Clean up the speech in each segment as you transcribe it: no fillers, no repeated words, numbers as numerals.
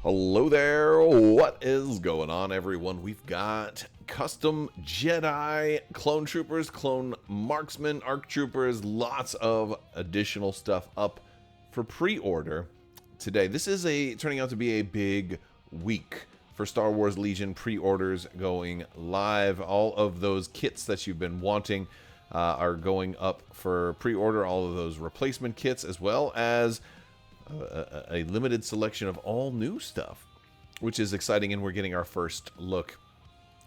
Hello there, what is going on everyone? We've got custom Jedi, clone troopers, clone marksmen, arc troopers, lots of additional stuff up for pre-order today. This is turning out to be a big week for Star Wars Legion pre-orders going live. All of those kits that you've been wanting are going up for pre-order, all of those replacement kits, as well as a limited selection of all new stuff, which is exciting, and we're getting our first look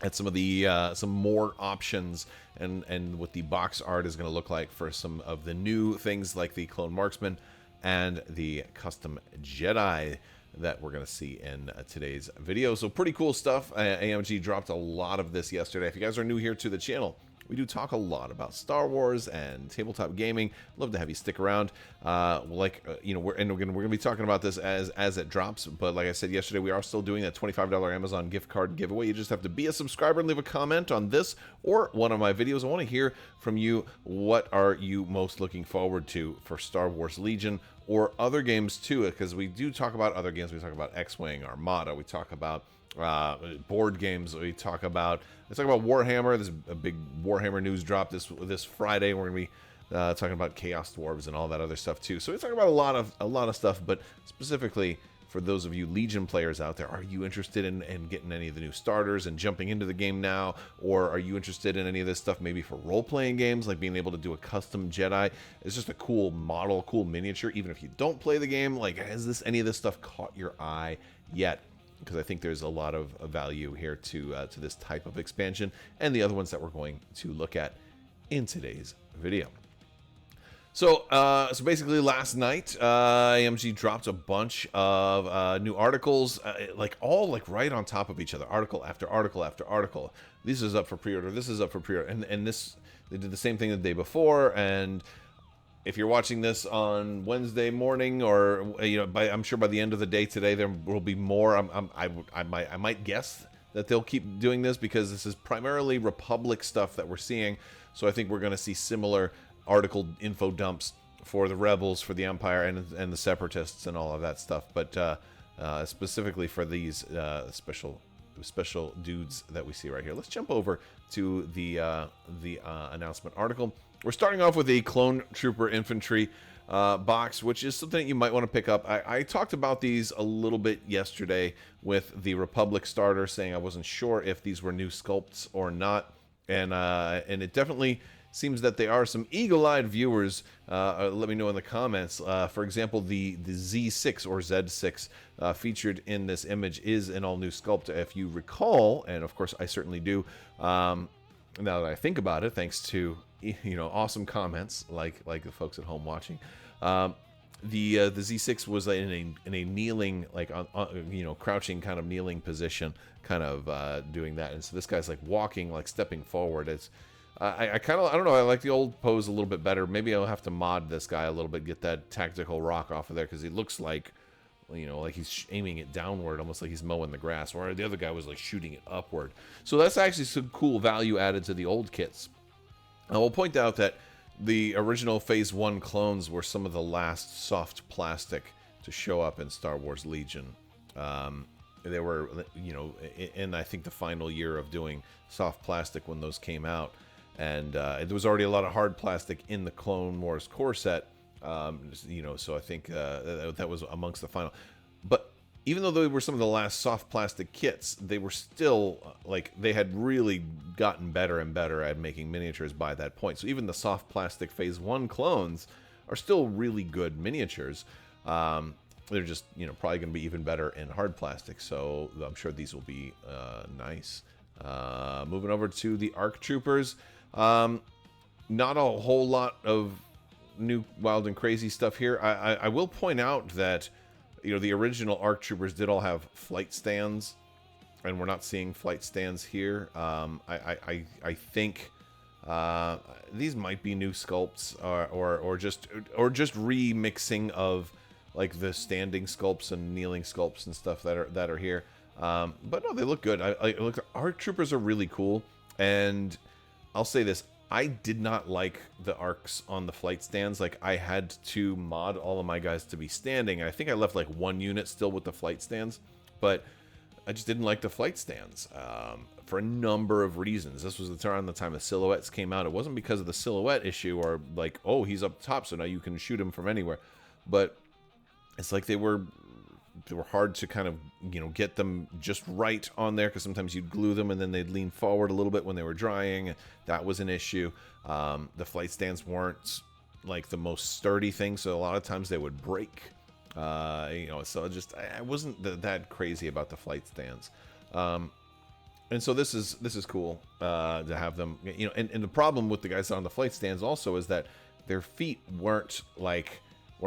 at some of the some more options and what the box art is going to look like for some of the new things like the clone marksman and the custom Jedi that we're going to see in today's video. So pretty cool stuff. AMG dropped a lot of this yesterday. If you guys are new here to the channel, we do talk a lot about Star Wars and tabletop gaming. Love to have you stick around. You know, we're going to be talking about this as it drops. But like I said yesterday, we are still doing that $25 Amazon gift card giveaway. You just have to be a subscriber and leave a comment on this or one of my videos. I want to hear from you. What are you most looking forward to for Star Wars Legion or other games too? Because we do talk about other games. We talk about X-Wing, Armada. We talk about board games. We talk about Warhammer. There's a big Warhammer news drop this Friday. We're gonna be talking about Chaos Dwarves and all that other stuff too. So we talk about a lot of stuff, but specifically for those of you Legion players out there, are you interested in getting any of the new starters and jumping into the game now? Or are you interested in any of this stuff maybe for role-playing games, like being able to do a custom Jedi? It's just a cool model, cool miniature, even if you don't play the game. Like, has any of this stuff caught your eye yet? Because I think there's a lot of value here to this type of expansion and the other ones that we're going to look at in today's video. So basically last night, AMG dropped a bunch of new articles, all right on top of each other, article after article after article. This is up for pre-order, this is up for pre-order, and this, they did the same thing the day before. And if you're watching this on Wednesday morning, or I'm sure by the end of the day today there will be more. I might guess that they'll keep doing this because this is primarily Republic stuff that we're seeing. So I think we're going to see similar article info dumps for the Rebels, for the Empire, and the Separatists and all of that stuff. But specifically for these special dudes that we see right here. Let's jump over to the announcement article. We're starting off with a Clone Trooper Infantry box, which is something that you might want to pick up. I talked about these a little bit yesterday with the Republic starter, saying I wasn't sure if these were new sculpts or not, and it definitely seems that they are. Some eagle-eyed viewers, let me know in the comments. For example, the Z6 or Z6 featured in this image is an all-new sculpt, if you recall, and of course I certainly do. Now that I think about it, thanks to awesome comments like the folks at home watching, the Z6 was in a kneeling, crouching kind of kneeling position, kind of doing that, and so this guy's like walking, like stepping forward. It's I don't know, I like the old pose a little bit better. Maybe I'll have to mod this guy a little bit, get that tactical rock off of there, because he looks like, like he's aiming it downward, almost like he's mowing the grass, where the other guy was like shooting it upward. So that's actually some cool value added to the old kits. I will point out that the original Phase 1 clones were some of the last soft plastic to show up in Star Wars Legion. They were, in I think the final year of doing soft plastic when those came out. And there was already a lot of hard plastic in the Clone Wars core set. So I think that was amongst the final. But even though they were some of the last soft plastic kits, they were still, they had really gotten better and better at making miniatures by that point. So even the soft plastic Phase 1 clones are still really good miniatures. They're just, probably going to be even better in hard plastic. So I'm sure these will be nice. Moving over to the ARC Troopers. Not a whole lot of new wild and crazy stuff here. I will point out that the original ARC Troopers did all have flight stands, and we're not seeing flight stands here. I think these might be new sculpts, or just remixing of like the standing sculpts and kneeling sculpts and stuff that are here. But no, they look good. ARC Troopers are really cool, and I'll say this: I did not like the arcs on the flight stands. Like, I had to mod all of my guys to be standing. I think I left like one unit still with the flight stands. but I just didn't like the flight stands for a number of reasons. This was around the time the silhouettes came out. It wasn't because of the silhouette issue or like, oh, he's up top, so now you can shoot him from anywhere. But it's like they were hard to kind of, you know, get them just right on there, because sometimes you'd glue them and then they'd lean forward a little bit when they were drying. That was an issue. The flight stands weren't like the most sturdy thing, so a lot of times they would break. You know, so just I wasn't that crazy about the flight stands, and so this is cool to have them. You know, and the problem with the guys on the flight stands also is that their feet weren't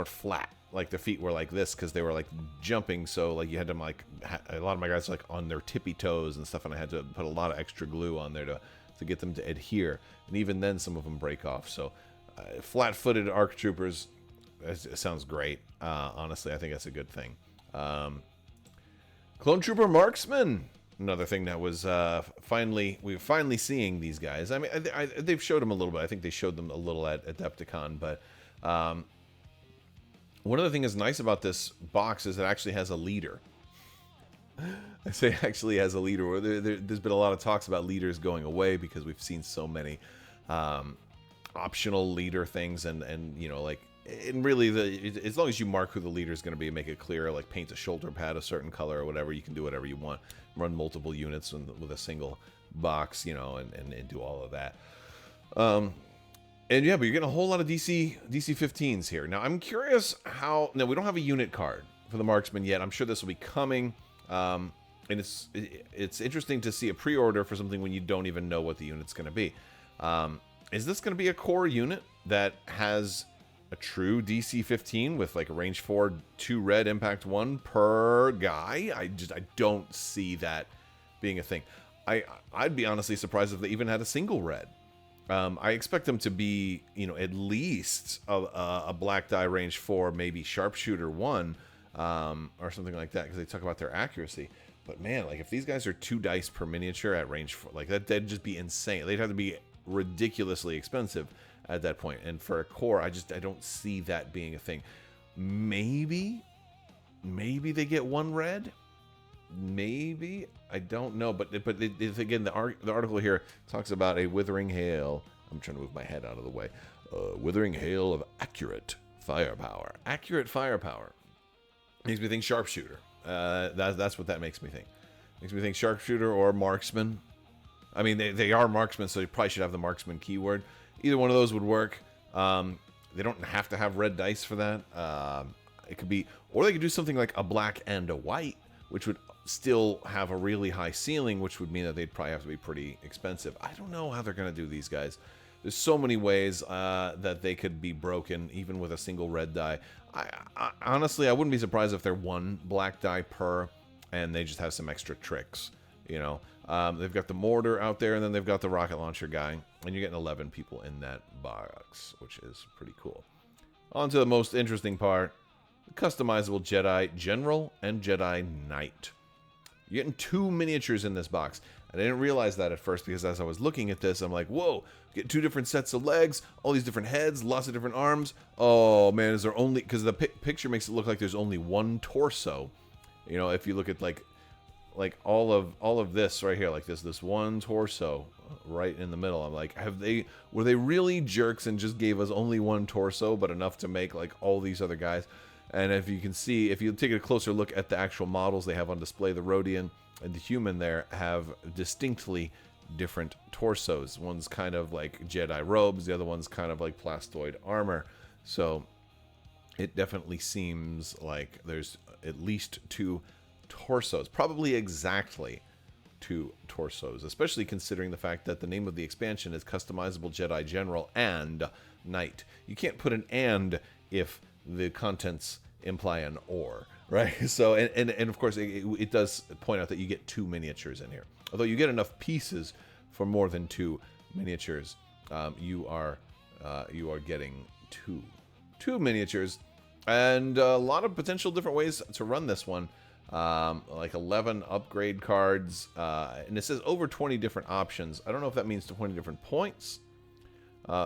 flat. Like their feet were like this because they were like jumping. So like you had them like a lot of my guys like on their tippy toes and stuff, and I had to put a lot of extra glue on there to get them to adhere. And even then, some of them break off. So flat-footed ARC troopers. It sounds great. Honestly, I think that's a good thing. Clone Trooper Marksmen. Another thing that was we're finally seeing these guys. I mean, they've showed them a little bit. I think they showed them a little at Adepticon. But one of the things that's nice about this box is it actually has a leader. I say actually has a leader. There's been a lot of talks about leaders going away because we've seen so many optional leader things, and you know, like. And really, as long as you mark who the leader is going to be and make it clear, like paint a shoulder pad a certain color or whatever, you can do whatever you want. Run multiple units with a single box, you know, and do all of that. And yeah, but you're getting a whole lot of DC-15s here. Now, I'm curious how... Now, we don't have a unit card for the Marksman yet. I'm sure this will be coming. And it's interesting to see a pre-order for something when you don't even know what the unit's going to be. Is this going to be a core unit that has... a true DC-15 with like a range 4, 2 red, impact 1 per guy? I don't see that being a thing. I'd be honestly surprised if they even had a single red. I expect them to be, you know, at least a black die range 4, maybe sharpshooter 1, or something like that, because they talk about their accuracy. But man, like if these guys are 2 dice per miniature at range 4, like that'd just be insane. They'd have to be ridiculously expensive at that point. And for a core, I don't see that being a thing. Maybe they get 1 red. Maybe, I don't know. But again, the article here talks about a withering hail. I'm trying to move my head out of the way. Withering hail of accurate firepower. Accurate firepower makes me think sharpshooter. That's what that makes me think. Makes me think sharpshooter or marksman. I mean, they are marksmen, so you probably should have the marksman keyword. Either one of those would work. They don't have to have red dice for that. It could be, or they could do something like a black and a white, which would still have a really high ceiling, which would mean that they'd probably have to be pretty expensive. I don't know how they're going to do these guys. There's so many ways that they could be broken, even with a single red die. Honestly, I wouldn't be surprised if they're 1 black die per, and they just have some extra tricks. You know, they've got the mortar out there, and then they've got the rocket launcher guy, and you're getting 11 people in that box, which is pretty cool. On to the most interesting part, the customizable Jedi General and Jedi Knight. You're getting 2 miniatures in this box. And I didn't realize that at first, because as I was looking at this, I'm like, whoa, get 2 different sets of legs, all these different heads, lots of different arms. Oh man, is there only, because the picture makes it look like there's only 1 torso. You know, if you look at like all of this right here, like this one torso right in the middle. I'm like, were they really jerks and just gave us only 1 torso, but enough to make like all these other guys? And if you can see, if you take a closer look at the actual models they have on display, the Rhodian and the human there have distinctly different torsos. One's kind of like Jedi robes, the other one's kind of like plastoid armor. So it definitely seems like there's at least 2 torsos, probably exactly 2 torsos, especially considering the fact that the name of the expansion is Customizable Jedi General and Knight. You can't put an and if the contents imply an or, right? So, and of course, it does point out that you get 2 miniatures in here. Although you get enough pieces for more than 2 miniatures, you are getting two miniatures, and a lot of potential different ways to run this one. Like 11 upgrade cards, and it says over 20 different options. I don't know if that means 20 different points,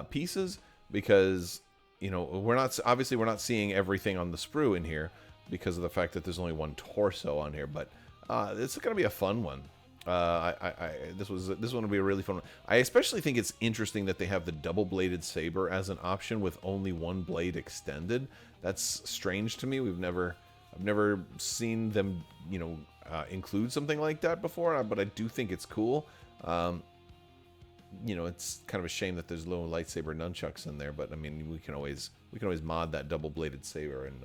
pieces, because, you know, we're not seeing everything on the sprue in here because of the fact that there's only 1 torso on here. But It's going to be a fun one. This one will be a really fun one. I especially think it's interesting that they have the double-bladed saber as an option with only one blade extended. That's strange to me. I've never seen them, include something like that before. But I do think it's cool. It's kind of a shame that there's no lightsaber nunchucks in there. But I mean, we can always mod that double-bladed saber and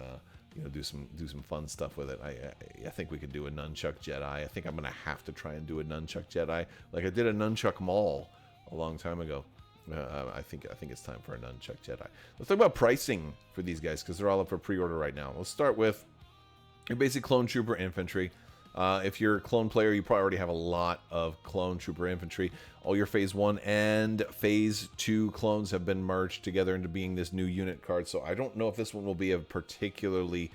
do some fun stuff with it. I think we could do a nunchuck Jedi. I think I'm gonna have to try and do a nunchuck Jedi, like I did a nunchuck Maul a long time ago. I think it's time for a nunchuck Jedi. Let's talk about pricing for these guys because they're all up for pre-order right now. Let's start with your basic clone trooper infantry. If you're a clone player, you probably already have a lot of clone trooper infantry. All your phase 1 and phase 2 clones have been merged together into being this new unit card. So I don't know if this one will be a particularly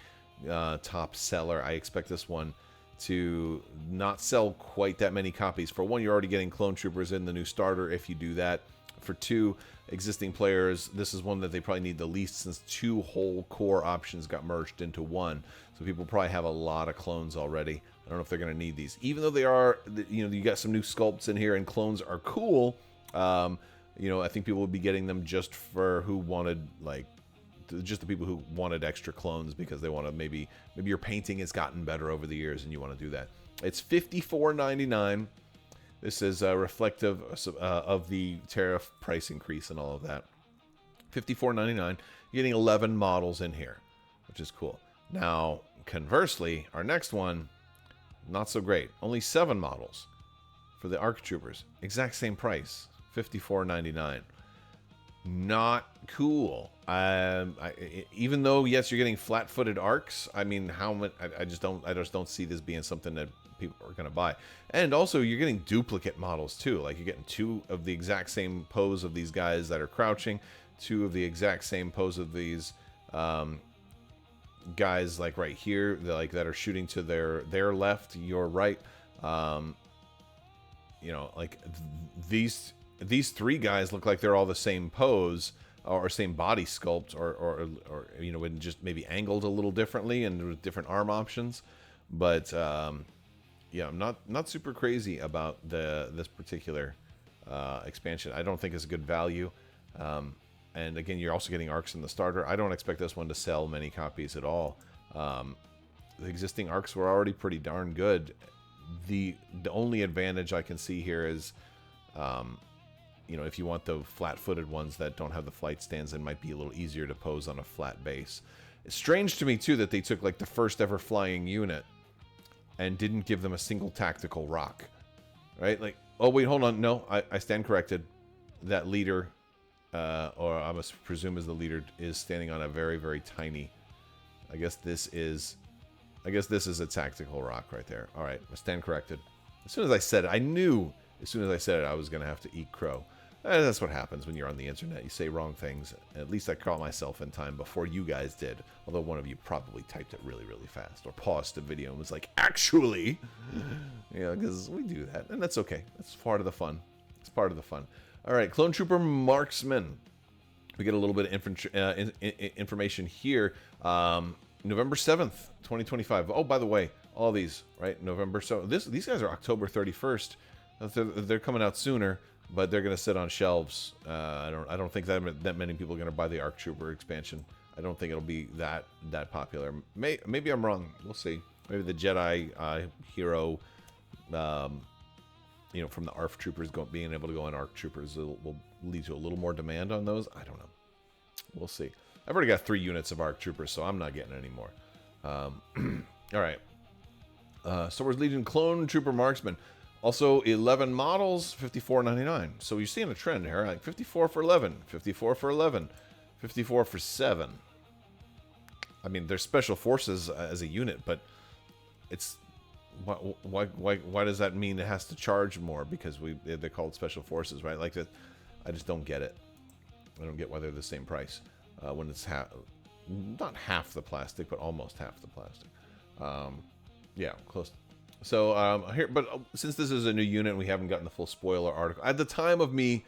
top seller. I expect this one to not sell quite that many copies. For one, you're already getting clone troopers in the new starter if you do that. For two, existing players, this is one that they probably need the least since 2 whole core options got merged into 1. So people probably have a lot of clones already. I don't know if they're going to need these. Even though they are, you got some new sculpts in here and clones are cool, I think people will be getting them just for who wanted, just the people who wanted extra clones because they want to maybe your painting has gotten better over the years and you want to do that. It's $54.99. This is reflective of the tariff price increase and all of that. $54.99. You're getting 11 models in here, which is cool. Now, conversely, our next one, not so great. Only 7 models for the ARC Troopers. Exact same price, $54.99. Not cool. Even though, yes, you're getting flat-footed ARCs. I mean, how much? I just don't see this being something that people are going to buy. And also, you're getting duplicate models too. Like you're getting 2 of the exact same pose of these guys that are crouching, 2 of the exact same pose of these guys, like right here, that are shooting to their left, your right. These 3 guys look like they're all the same pose or same body sculpt, or and just maybe angled a little differently and with different arm options. But yeah, I'm not super crazy about this particular expansion. I don't think it's a good value. And again, you're also getting arcs in the starter. I don't expect this one to sell many copies at all. The existing arcs were already pretty darn good. The only advantage I can see here is, if you want the flat-footed ones that don't have the flight stands, it might be a little easier to pose on a flat base. It's strange to me too that they took like the first ever flying unit and didn't give them a single tactical rock, right? Like, oh wait, hold on, no, I stand corrected. That leader, or I must presume is the leader, is standing on a very, very tiny. I guess this is a tactical rock right there. All right, I stand corrected. As soon as I said it, I knew. As soon as I said it, I was gonna have to eat crow. That's what happens when you're on the internet. You say wrong things. At least I caught myself in time before you guys did. Although one of you probably typed it really, really fast or paused the video and was like, actually, because we do that, and that's okay. That's part of the fun. It's part of the fun. All right, Clone Trooper Marksmen. We get a little bit of information here. November 7th, 2025. Oh, by the way, all these, right? November. So these guys are October 31st. They're coming out sooner, but they're going to sit on shelves. I don't think that many people are going to buy the ARC Trooper expansion. I don't think it'll be that popular. Maybe I'm wrong. We'll see. Maybe the Jedi hero, from the ARC Troopers being able to go on ARC Troopers will lead to a little more demand on those. I don't know. We'll see. I've already got 3 units of ARC Troopers, so I'm not getting any more. All right. Star Wars Legion Clone Trooper Marksman. Also, 11 models, $54.99. So you're seeing a trend here, like 54 for 11, 54 for 11, 54 for 7. I mean, they're special forces as a unit, but it's why does that mean it has to charge more? Because they're called special forces, right? Like that, I just don't get it. I don't get why they're the same price when it's not half the plastic, but almost half the plastic. Yeah, close. So here, but since this is a new unit, we haven't gotten the full spoiler article. At the time of me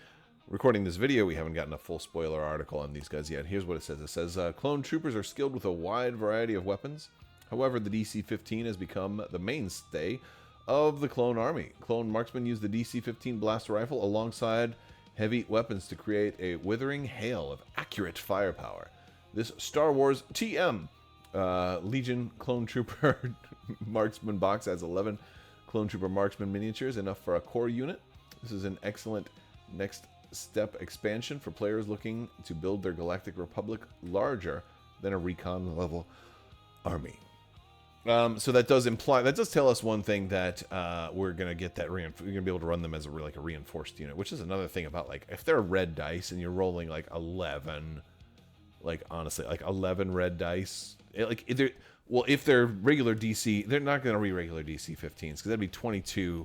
recording this video, we haven't gotten a full spoiler article on these guys yet. Here's what it says. It says, clone troopers are skilled with a wide variety of weapons. However, the DC-15 has become the mainstay of the clone army. Clone marksmen use the DC-15 blaster rifle alongside heavy weapons to create a withering hail of accurate firepower. This Star Wars TM Legion Clone Trooper Marksman box has 11 Clone Trooper Marksman miniatures, enough for a core unit. This is an excellent next step expansion for players looking to build their Galactic Republic larger than a recon level army. So that does imply, that does tell us one thing, that we're gonna get that we're gonna be able to run them as a reinforced unit, which is another thing about, like, if they're red dice and you're rolling like 11, like honestly, like 11 red dice, if they're regular DC, they're not gonna be regular DC 15s, because that'd be 22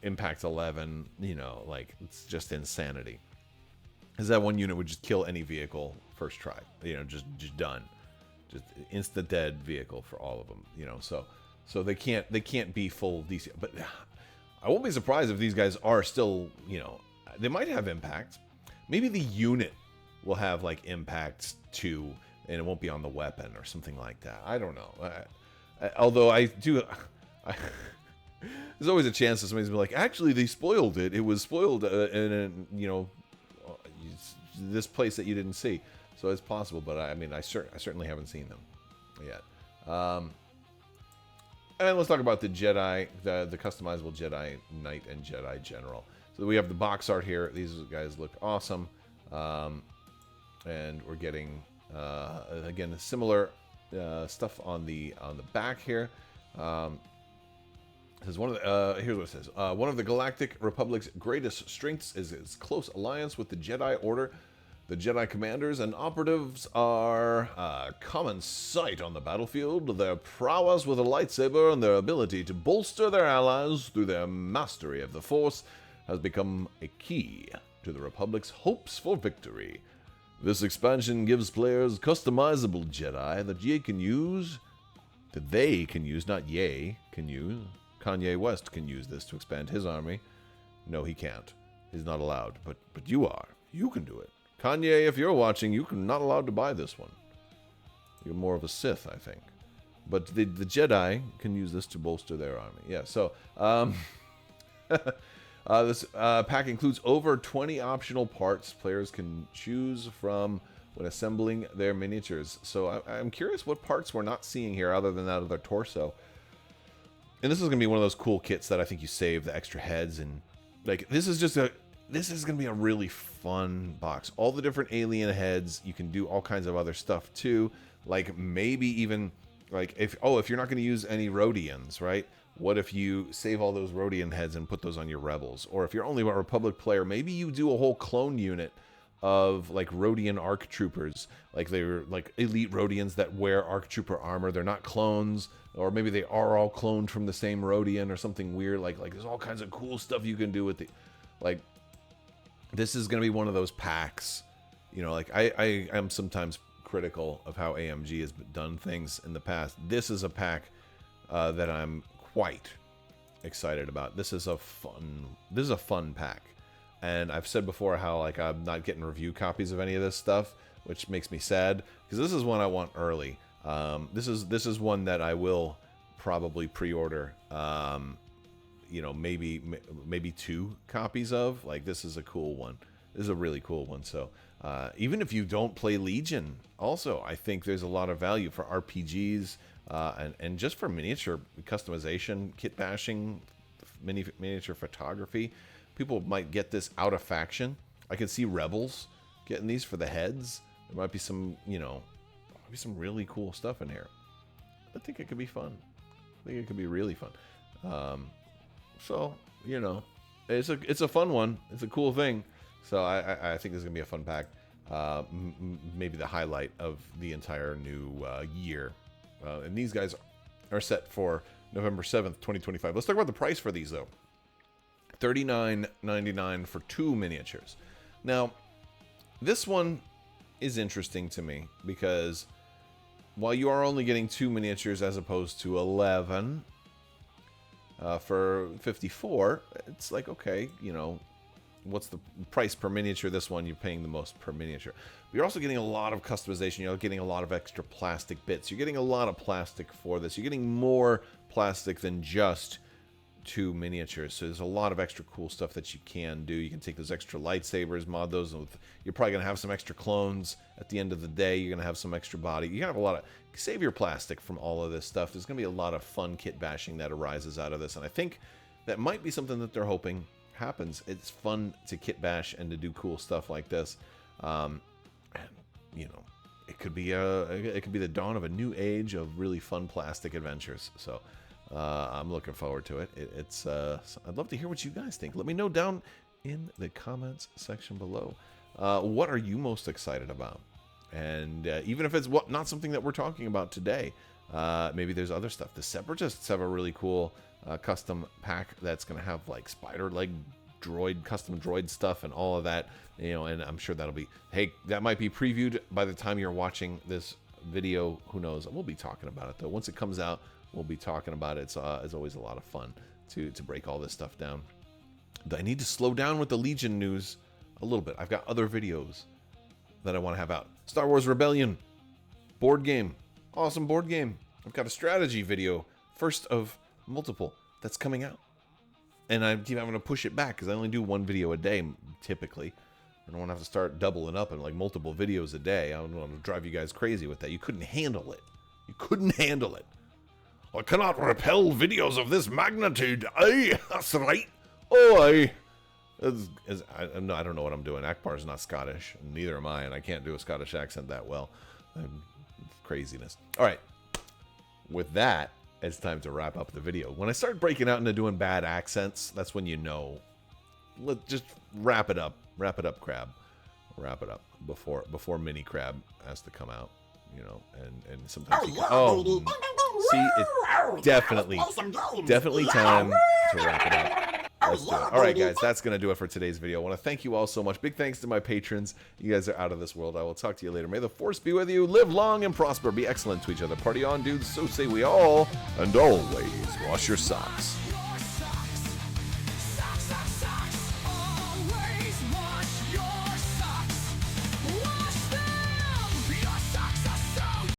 impact 11. You know, like, it's just insanity. Because that one unit would just kill any vehicle first try. You know, just done. Just instant dead vehicle for all of them, you know. So they can't be full DC. But I won't be surprised if these guys are still, you know, they might have impact. Maybe the unit will have like impact too, and it won't be on the weapon or something like that. I don't know. Although there's always a chance that somebody's been like, actually they spoiled it. It was spoiled in you know, this place that you didn't see. So it's possible, but I mean, I certainly haven't seen them yet. And let's talk about the Jedi, the customizable Jedi Knight and Jedi General. So we have the box art here. These guys look awesome, and we're getting again similar stuff on the back here. It says here's what it says. One of the Galactic Republic's greatest strengths is its close alliance with the Jedi Order. The Jedi commanders and operatives are common sight on the battlefield. Their prowess with a lightsaber and their ability to bolster their allies through their mastery of the Force has become a key to the Republic's hopes for victory. This expansion gives players customizable Jedi that they can use, not Ye can use. Kanye West can use this to expand his army. No, he can't. He's not allowed. But you are. You can do it. Kanye, if you're watching, you're not allowed to buy this one. You're more of a Sith, I think. But the Jedi can use this to bolster their army. Yeah, so this pack includes over 20 optional parts players can choose from when assembling their miniatures. So I'm curious what parts we're not seeing here other than that of their torso. And this is going to be one of those cool kits that I think you save the extra heads, and like this is going to be a really fun box. All the different alien heads, you can do all kinds of other stuff too. Like maybe even like if you're not going to use any Rhodians, right? What if you save all those Rhodian heads and put those on your rebels? Or if you're only a Republic player, maybe you do a whole clone unit of like Rhodian ARC troopers. Like they're like elite Rhodians that wear ARC trooper armor. They're not clones, or maybe they are all cloned from the same Rhodian or something weird. Like there's all kinds of cool stuff you can do with the like. This is going to be one of those packs, you know, like I am sometimes critical of how AMG has done things in the past. This is a pack that I'm quite excited about. This is a fun pack. And I've said before how like I'm not getting review copies of any of this stuff, which makes me sad, because this is one I want early. This is one that I will probably pre-order. You know, maybe 2 copies of. Like, this is a cool one. This is a really cool one. So even if you don't play Legion, also I think there's a lot of value for RPGs and just for miniature customization, kit bashing, miniature photography. People might get this out of faction. I could see Rebels getting these for the heads. There might be some, you know, some really cool stuff in here. I think it could be fun. I think it could be really fun. So, you know, it's a fun one. It's a cool thing. So I think this is going to be a fun pack. Maybe the highlight of the entire new year. And these guys are set for November 7th, 2025. Let's talk about the price for these, though. $39.99 for 2 miniatures. Now, this one is interesting to me because while you are only getting 2 miniatures as opposed to 11 for 54, it's like, okay, you know, what's the price per miniature. This one, you're paying the most per miniature. But you're also getting a lot of customization. You're getting a lot of extra plastic bits. You're getting a lot of plastic for this. You're getting more plastic than just 2 miniatures. So there's a lot of extra cool stuff that you can do. You can take those extra lightsabers, mod those. You're probably going to have some extra clones at the end of the day. You're going to have some extra body. You're going to have a lot of... Save your plastic from all of this stuff. There's going to be a lot of fun kit bashing that arises out of this. And I think that might be something that they're hoping happens. It's fun to kit bash and to do cool stuff like this. And, you know, it could be the dawn of a new age of really fun plastic adventures. So I'm looking forward to it. I'd love to hear what you guys think. Let me know down in the comments section below. What are you most excited about? And even if it's not something that we're talking about today, maybe there's other stuff. The Separatists have a really cool custom pack that's going to have like spider leg droid, custom droid stuff and all of that, you know, and I'm sure that'll be, hey, that might be previewed by the time you're watching this video. Who knows? We'll be talking about it though. Once it comes out, we'll be talking about it. It's always a lot of fun to break all this stuff down. I need to slow down with the Legion news a little bit. I've got other videos that I want to have out. Star Wars Rebellion board game, awesome board game. I've got a strategy video, first of multiple, that's coming out, and I keep having to push it back because I only do 1 video a day typically. I don't want to have to start doubling up in like multiple videos a day. I don't want to drive you guys crazy with that. You couldn't handle it. You couldn't handle it. I cannot repel videos of this magnitude. Aye, that's right. Oh, aye. I don't know what I'm doing. Akbar's not Scottish, and neither am I, and I can't do a Scottish accent that well. Craziness. All right. With that, it's time to wrap up the video. When I start breaking out into doing bad accents, that's when you know. Let's just wrap it up. Wrap it up, Crab. Wrap it up before Mini Crab has to come out. You know, and sometimes see, it's definitely time to wrap it up. Let's do it. All right, guys, that's going to do it for today's video. I want to thank you all so much. Big thanks to my patrons. You guys are out of this world. I will talk to you later. May the Force be with you. Live long and prosper. Be excellent to each other. Party on, dudes. So say we all. And always wash your socks.